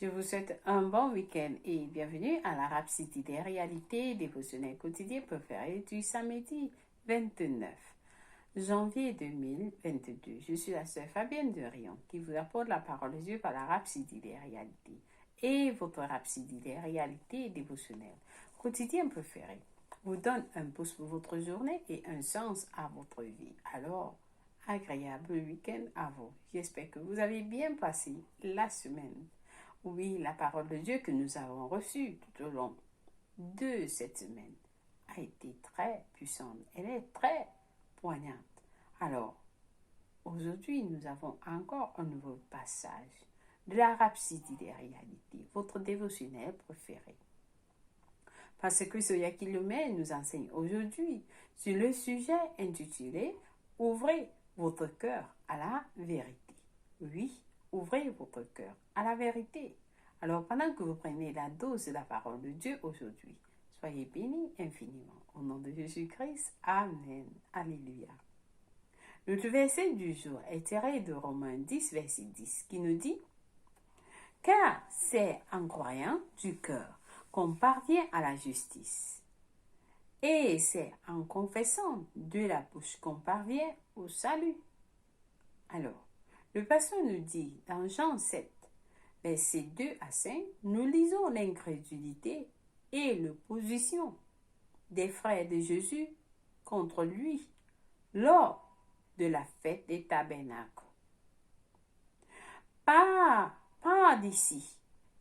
Je vous souhaite un bon week-end et bienvenue à la Rhapsodie des réalités dévotionnelles quotidiennes préférées du samedi 29 janvier 2022. Je suis la sœur Fabienne de Rion qui vous apporte la parole de Dieu par la Rhapsodie des réalités et votre Rhapsodie des réalités dévotionnelles quotidiennes préférées vous donne un pouce pour votre journée et un sens à votre vie. Alors, agréable week-end à vous. J'espère que vous avez bien passé la semaine. Oui, la parole de Dieu que nous avons reçue tout au long de cette semaine a été très puissante. Elle est très poignante. Alors, aujourd'hui, nous avons encore un nouveau passage de la Rhapsodie des réalités, votre dévotionnel préféré. Parce que Soya Kilomé nous enseigne aujourd'hui sur le sujet intitulé « Ouvrez votre cœur à la vérité ». Oui, ouvrez votre cœur à la vérité. Alors, pendant que vous prenez la dose de la parole de Dieu aujourd'hui, soyez bénis infiniment. Au nom de Jésus-Christ, Amen. Alléluia. Notre verset du jour est tiré de Romains 10, verset 10, qui nous dit « Car c'est en croyant du cœur qu'on parvient à la justice, et c'est en confessant de la bouche qu'on parvient au salut. » Alors, le pasteur nous dit dans Jean 7, versets 2 à 5, nous lisons l'incrédulité et l'opposition des frères de Jésus contre lui lors de la fête des tabernacles. Pars d'ici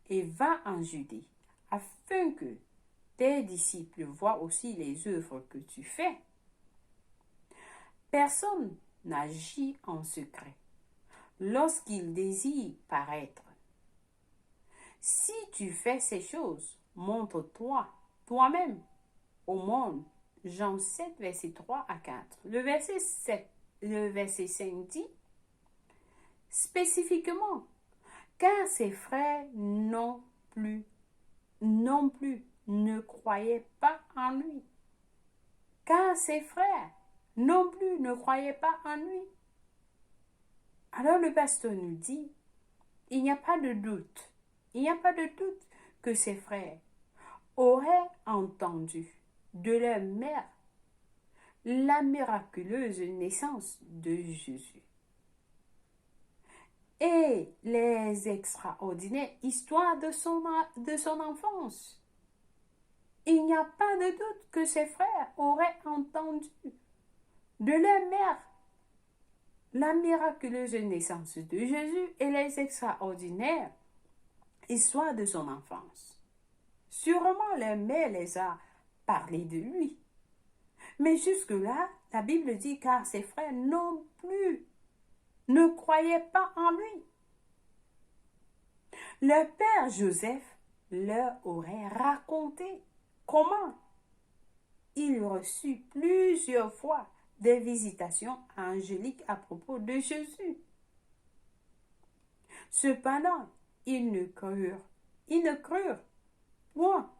et va en Judée, afin que tes disciples voient aussi les œuvres que tu fais. Personne n'agit en secret lorsqu'il désire paraître. Si tu fais ces choses, montre-toi toi-même au monde. Jean 7, verset 3 à 4. Le verset 5 dit spécifiquement, car ses frères non plus ne croyaient pas en lui. Car ses frères non plus ne croyaient pas en lui. Alors le pasteur nous dit, il n'y a pas de doute que ses frères auraient entendu de leur mère la miraculeuse naissance de Jésus et les extraordinaires histoires de son enfance. Il n'y a pas de doute que ses frères auraient entendu de leur mère la miraculeuse naissance de Jésus et les extraordinaires histoires de son enfance. Sûrement, leur mère les a parlé de lui. Mais jusque-là, la Bible dit car ses frères non plus ne croyaient pas en lui. Leur père Joseph leur aurait raconté comment il reçut plusieurs fois des visitations angéliques à propos de Jésus. Cependant, ils ne crurent point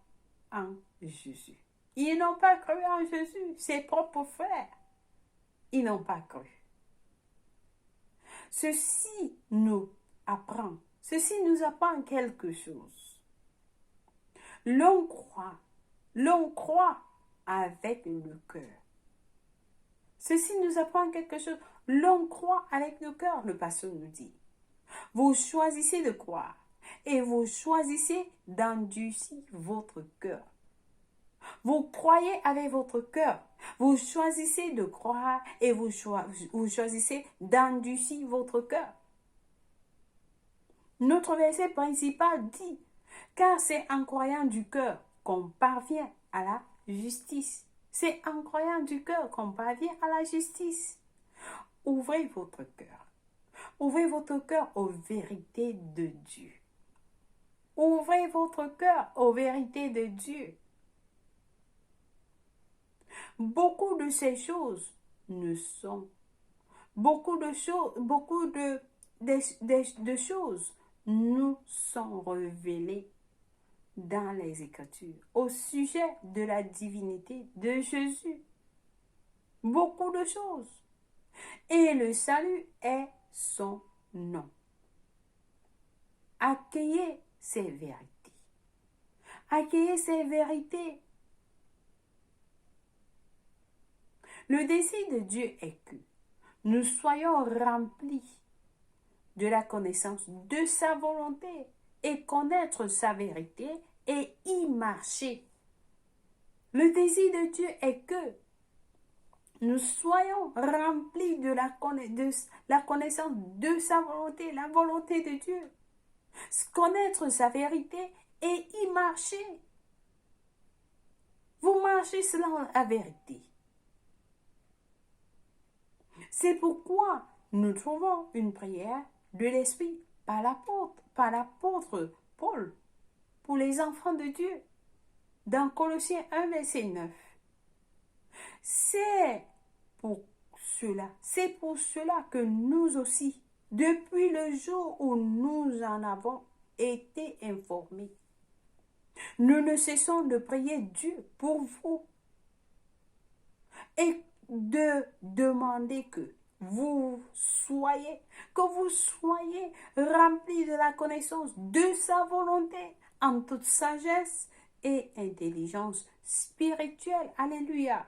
en Jésus. Ils n'ont pas cru en Jésus, ses propres frères. Ils n'ont pas cru. Ceci nous apprend quelque chose. L'on croit avec le cœur. Ceci nous apprend quelque chose. L'on croit avec le cœur, le pasteur nous dit. Vous choisissez de croire et vous choisissez d'endurcir votre cœur. Vous croyez avec votre cœur. Vous choisissez de croire et vous choisissez d'endurcir votre cœur. Notre verset principal dit, car c'est en croyant du cœur qu'on parvient à la justice. C'est en croyant du cœur qu'on parvient à la justice. Ouvrez votre cœur. Ouvrez votre cœur aux vérités de Dieu. Ouvrez votre cœur aux vérités de Dieu. Beaucoup de ces choses de choses nous sont révélées dans les Écritures au sujet de la divinité de Jésus. Beaucoup de choses. Et le salut est son nom. Accueillez ces vérités. Accueillez ces vérités. Le désir de Dieu est que nous soyons remplis de la connaissance de sa volonté et connaître sa vérité et y marcher. Le désir de Dieu est que nous soyons remplis de la connaissance de sa volonté, la volonté de Dieu. Connaître sa vérité et y marcher. Vous marchez selon la vérité. C'est pourquoi nous trouvons une prière de l'Esprit par l'apôtre Paul pour les enfants de Dieu dans Colossiens 1, verset 9. C'est pour cela que nous aussi, depuis le jour où nous en avons été informés, nous ne cessons de prier Dieu pour vous et de demander que vous soyez remplis de la connaissance de sa volonté en toute sagesse et intelligence spirituelle. Alléluia.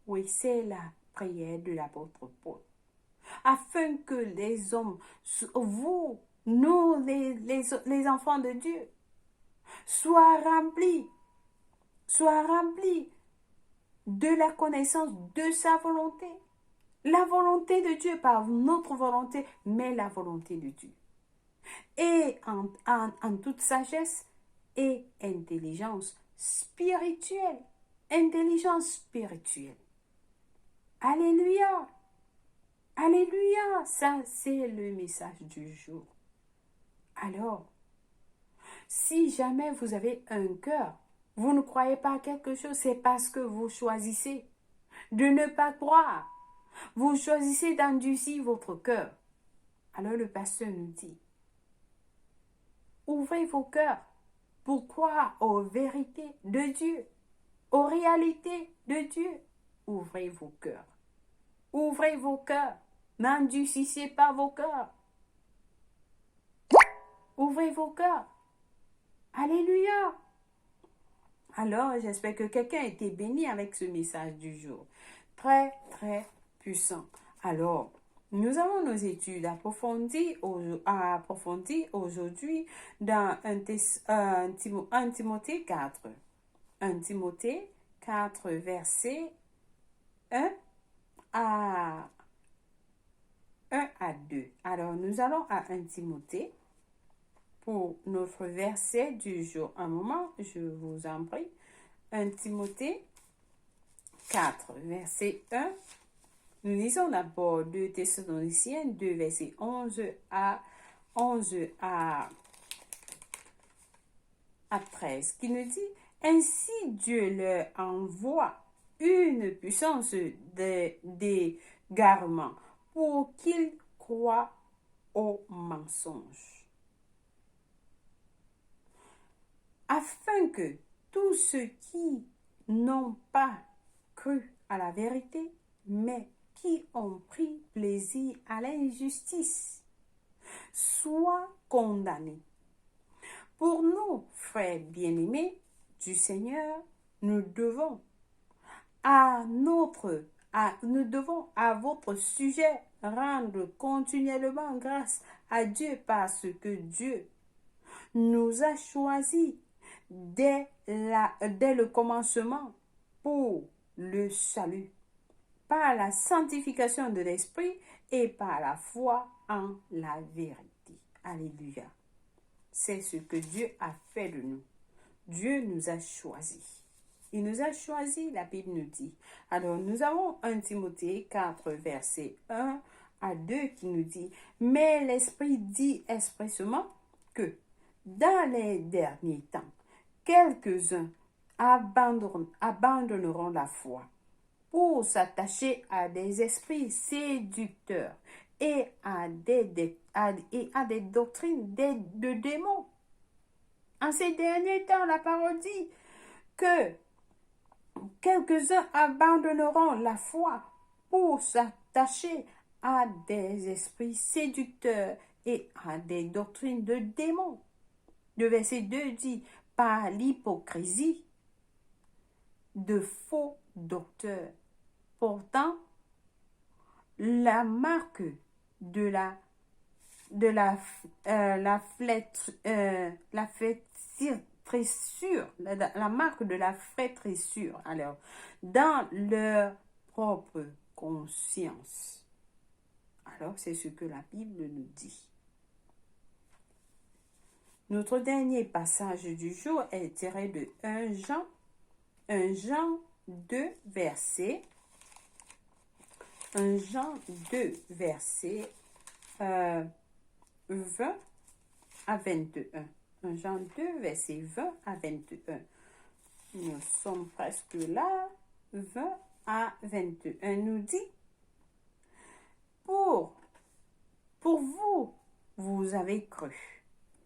Oui, c'est la prière de l'apôtre Paul. Afin que les hommes, nous, les enfants de Dieu, soient remplis de la connaissance de sa volonté. La volonté de Dieu, pas notre volonté, mais la volonté de Dieu. Et en toute sagesse et intelligence spirituelle. Intelligence spirituelle. Alléluia. Alléluia. Ça, c'est le message du jour. Alors, si jamais vous avez un cœur, vous ne croyez pas à quelque chose, c'est parce que vous choisissez de ne pas croire. Vous choisissez d'endurcir votre cœur. Alors le pasteur nous dit, ouvrez vos cœurs pour croire aux vérités de Dieu, aux réalités de Dieu. Ouvrez vos cœurs. Ouvrez vos cœurs. N'endurcissez pas vos cœurs. Ouvrez vos cœurs. Alléluia. Alors, j'espère que quelqu'un a été béni avec ce message du jour. Très, très puissant. Alors, nous avons nos études approfondies aujourd'hui dans 1 Timothée 4. 1 Timothée 4, verset 1 à 2. Alors, nous allons à 1 Timothée pour notre verset du jour. Un moment, je vous en prie. 1 Timothée 4, verset 1. Nous lisons d'abord 2 Thessaloniciens 2, verset 11 à 13, qui nous dit, « Ainsi Dieu leur envoie une puissance d'égarement pour qu'ils croient aux mensonges, afin que tous ceux qui n'ont pas cru à la vérité, mais qui ont pris plaisir à l'injustice, soient condamnés. Pour nous, frères bien-aimés du Seigneur, nous devons à votre sujet rendre continuellement grâce à Dieu parce que Dieu nous a choisis dès le commencement pour le salut, par la sanctification de l'esprit et par la foi en la vérité. Alléluia. C'est ce que Dieu a fait de nous. Dieu nous a choisis. Il nous a choisis, la Bible nous dit. Alors, nous avons 1 Timothée 4, verset 1 à 2 qui nous dit, « Mais l'Esprit dit expressément que dans les derniers temps, quelques-uns abandonneront la foi pour s'attacher à des esprits séducteurs et à des doctrines de démons. » En ces derniers temps, la parole dit que quelques-uns abandonneront la foi pour s'attacher à des esprits séducteurs et à des doctrines de démons. Le verset 2 dit, par l'hypocrisie de faux docteurs, portant la marque de la flétrissure, la marque de la flétrissure, alors, dans leur propre conscience. Alors, c'est ce que la Bible nous dit. Notre dernier passage du jour est tiré de 1 Jean 2, verset 1 Jean 2, verset 20 à 21. 1 Jean 2, verset 20 à 21. Nous sommes presque là. 20 à 21 nous dit, pour vous, vous avez cru.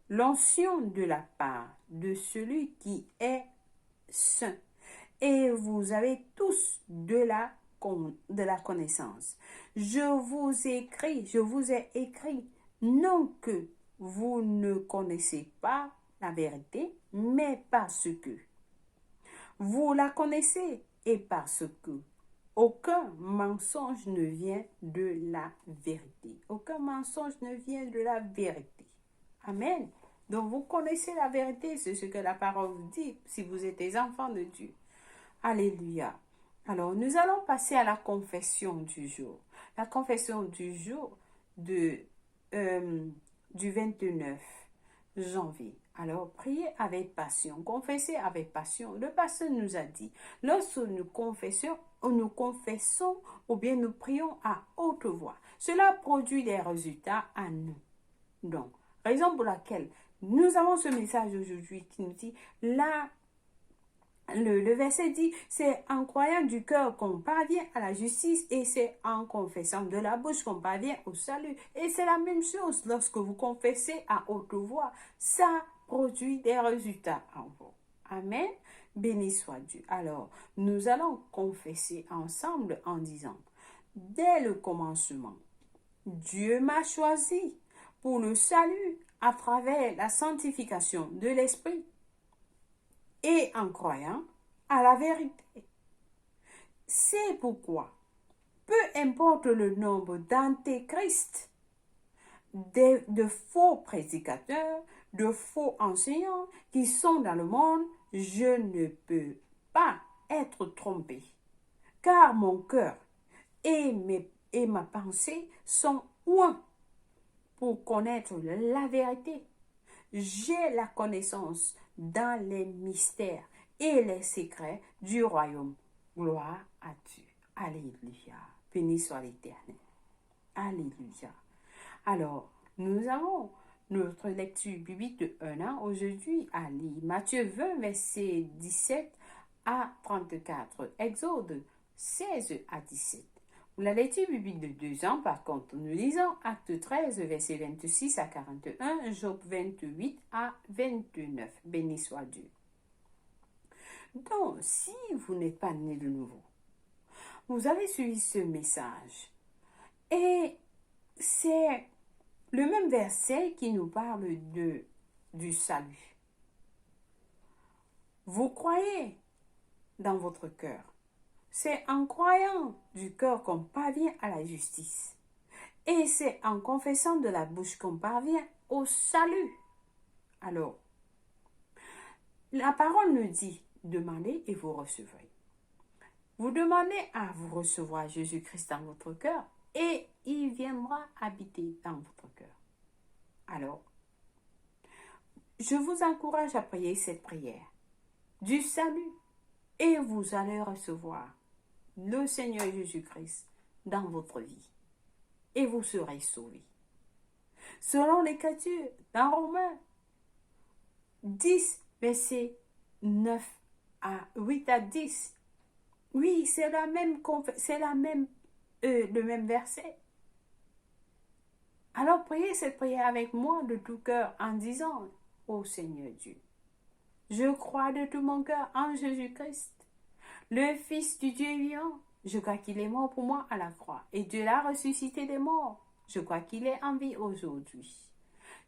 L'onction de la part de celui qui est saint. Et vous avez tous de la connaissance. Je vous ai écrit, non que vous ne connaissez pas la vérité, mais parce que vous la connaissez et parce que aucun mensonge ne vient de la vérité. Aucun mensonge ne vient de la vérité. Amen. Donc vous connaissez la vérité, c'est ce que la parole vous dit si vous êtes des enfants de Dieu. Alléluia. Alors nous allons passer à la confession du jour. La confession du jour du 29 janvier. Alors priez avec passion, confessez avec passion. Le pasteur nous a dit, lorsque nous confessons ou bien nous prions à haute voix, cela produit des résultats à nous. Donc, raison pour laquelle nous avons ce message aujourd'hui qui nous dit, là, le verset dit, c'est en croyant du cœur qu'on parvient à la justice et c'est en confessant de la bouche qu'on parvient au salut. Et c'est la même chose lorsque vous confessez à haute voix. Ça produit des résultats en vous. Amen. Béni soit Dieu. Alors, nous allons confesser ensemble en disant, dès le commencement, Dieu m'a choisi pour le salut à travers la sanctification de l'esprit et en croyant à la vérité. C'est pourquoi, peu importe le nombre d'antéchrists, de faux prédicateurs, de faux enseignants qui sont dans le monde, je ne peux pas être trompé, car mon cœur et ma pensée sont un pour connaître la vérité. J'ai la connaissance dans les mystères et les secrets du royaume. Gloire à Dieu. Alléluia. Béni soit l'Éternel. Alléluia. Alors, nous avons notre lecture biblique de 1 an aujourd'hui à lire. Matthieu 20, verset 17 à 34. Exode 16 à 17. Pour la lecture biblique de 2 ans, par contre, nous lisons Acte 13, verset 26 à 41, Job 28 à 29. Béni soit Dieu. Donc, si vous n'êtes pas né de nouveau, vous avez suivi ce message. Et c'est le même verset qui nous parle du salut. Vous croyez dans votre cœur. C'est en croyant du cœur qu'on parvient à la justice. Et c'est en confessant de la bouche qu'on parvient au salut. Alors, la parole nous dit, demandez et vous recevrez. Vous demandez à vous recevoir Jésus-Christ dans votre cœur et il viendra habiter dans votre cœur. Alors, je vous encourage à prier cette prière du salut et vous allez recevoir le Seigneur Jésus-Christ dans votre vie et vous serez sauvés. Selon l'Écriture, dans Romains 10, verset 9 à 8 à 10, oui, c'est le même verset. Alors priez cette prière avec moi de tout cœur en disant, ô Seigneur Dieu, je crois de tout mon cœur en Jésus-Christ, le Fils du Dieu vivant. Je crois qu'il est mort pour moi à la croix et Dieu l'a ressuscité des morts. Je crois qu'il est en vie aujourd'hui.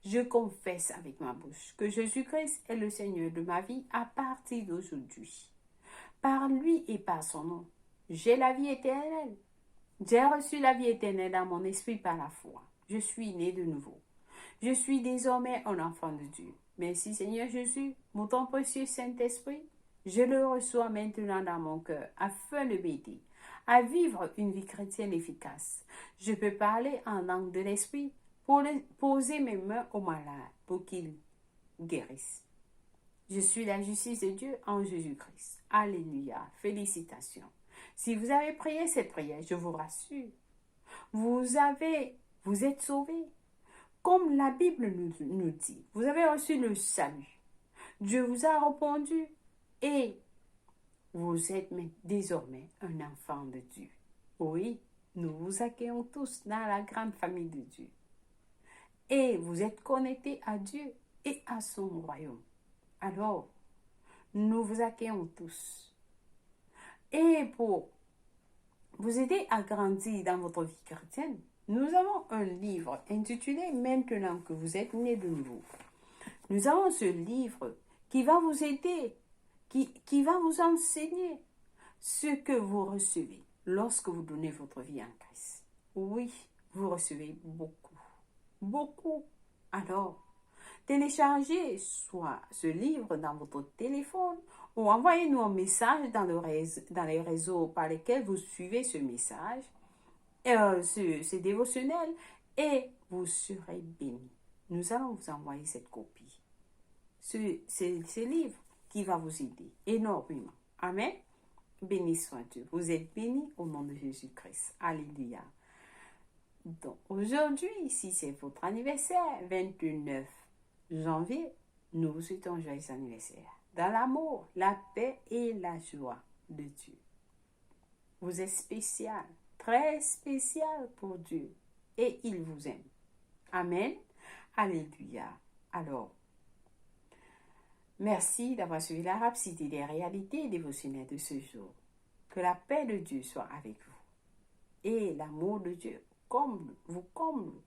Je confesse avec ma bouche que Jésus-Christ est le Seigneur de ma vie à partir d'aujourd'hui. Par lui et par son nom, j'ai la vie éternelle. J'ai reçu la vie éternelle dans mon esprit par la foi. Je suis né de nouveau. Je suis désormais un enfant de Dieu. Merci Seigneur Jésus, mon ton précieux Saint-Esprit. Je le reçois maintenant dans mon cœur afin de m'aider à vivre une vie chrétienne efficace. Je peux parler en langue de l'Esprit pour poser mes mains aux malades pour qu'ils guérissent. Je suis la justice de Dieu en Jésus-Christ. Alléluia. Félicitations. Si vous avez prié cette prière, je vous rassure, vous êtes sauvés. Comme la Bible nous dit, vous avez reçu le salut. Dieu vous a répondu et vous êtes désormais un enfant de Dieu. Oui, nous vous accueillons tous dans la grande famille de Dieu. Et vous êtes connectés à Dieu et à son royaume. Alors, nous vous accueillons tous. Et pour vous aider à grandir dans votre vie chrétienne, nous avons un livre intitulé « Maintenant que vous êtes nés de nouveau ». Nous avons ce livre qui va vous aider, qui va vous enseigner ce que vous recevez lorsque vous donnez votre vie en Christ. Oui, vous recevez beaucoup, beaucoup. Alors, téléchargez soit ce livre dans votre téléphone ou envoyez-nous un message dans les réseaux par lesquels vous suivez ce message, ce dévotionnel, et vous serez bénis. Nous allons vous envoyer cette copie. Ce livre qui va vous aider énormément. Amen. Béni soit Dieu. Vous êtes bénis au nom de Jésus-Christ. Alléluia. Donc, aujourd'hui, si c'est votre anniversaire, 29 janvier, nous vous souhaitons joyeux anniversaire. Dans l'amour, la paix et la joie de Dieu. Vous êtes spécial, très spécial pour Dieu. Et il vous aime. Amen. Alléluia. Alors, merci d'avoir suivi la Rhapsodie des réalités dévotionnelles de ce jour. Que la paix de Dieu soit avec vous. Et l'amour de Dieu vous comble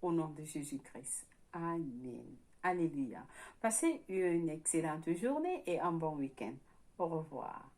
au nom de Jésus-Christ. Amen. Alléluia. Passez une excellente journée et un bon week-end. Au revoir.